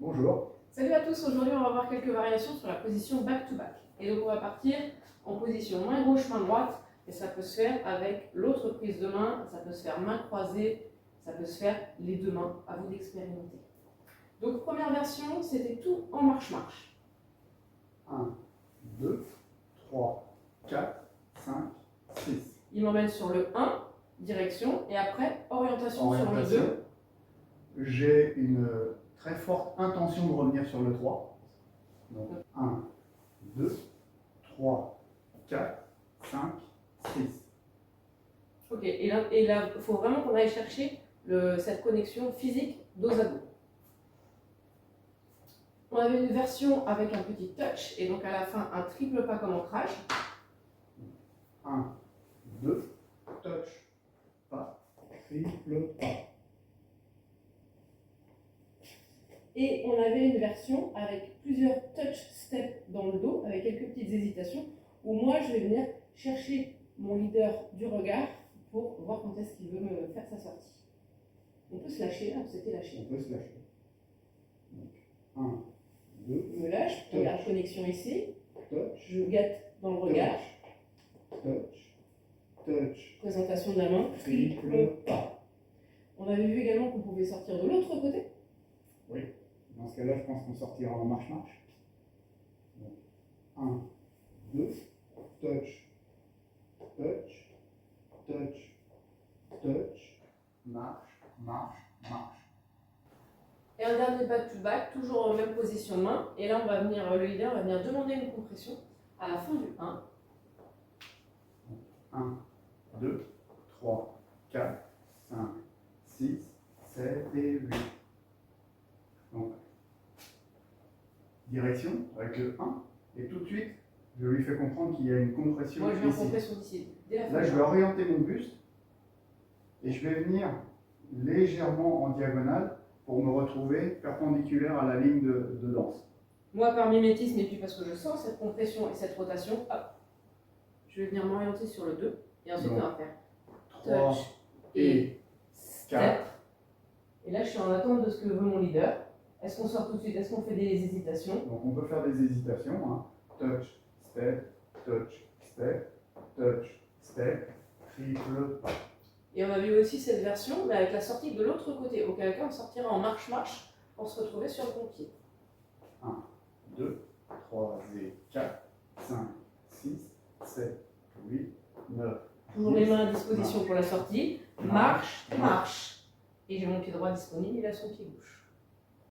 Bonjour. Salut à tous, aujourd'hui on va voir quelques variations sur la position back-to-back. Et donc on va partir en position main gauche, main droite, et ça peut se faire avec l'autre prise de main, ça peut se faire main croisée, ça peut se faire les deux mains, à vous d'expérimenter. Donc première version, c'était tout en marche-marche. 1, 2, 3, 4, 5, 6. Il m'emmène sur le 1, direction, et après orientation sur le 2. J'ai une très forte intention de revenir sur le 3. Donc 1, 2, 3, 4, 5, 6. Ok, et là, il faut vraiment qu'on aille chercher cette connexion physique dos à dos. On avait une version avec un petit touch, et donc à la fin un triple pas comme ancrage. 1, 2, touch, pas, triple pas. Et on avait une version avec plusieurs touch steps dans le dos, avec quelques petites hésitations, où moi je vais venir chercher mon leader du regard pour voir quand est-ce qu'il veut me faire sa sortie. On peut se lâcher, là, on s'était lâché. On peut se lâcher. Donc 1, 2, Je me lâche, touch. regarde connexion ici, touch, je guette dans le regard, touch, touch, présentation de la main, triple pas. On avait vu également qu'on pouvait sortir de l'autre côté. Oui. Dans ce cas-là, je pense qu'on sortira en marche-marche. 1, 2, touch, touch, touch, touch, marche, marche, marche. Et un dernier back-to-back, toujours en même position de main. Et là, le leader va venir demander une compression à la fin du 1. 1, 2, 3, 4, 5, 6, 7 et 8. Donc, direction avec le 1. Et tout de suite, je lui fais comprendre qu'il y a une compression Moi, je vais en ici. compression d'ici. Là, je vais orienter mon buste et je vais venir légèrement en diagonale pour me retrouver perpendiculaire à la ligne de danse. Moi, par mimétisme, et puis parce que je sens cette compression et cette rotation, hop, je vais venir m'orienter sur le 2. Et ensuite, on va faire 3 touch et step. 4. Et là, je suis en attente de ce que veut mon leader. Est-ce qu'on sort tout de suite? Est-ce qu'on fait des hésitations? Donc, on peut faire des hésitations. Hein. Touch, step, touch, step, touch, step, triple pas. Et on a vu aussi cette version, mais avec la sortie de l'autre côté. Auquel cas, on sortira en marche-marche pour se retrouver sur le bon pied. 1, 2, 3 et 4, 5, 6, 7, 8, 9. Toujours les mains à disposition pour la sortie. Marche, marche. Et j'ai mon pied droit disponible, il a son pied gauche.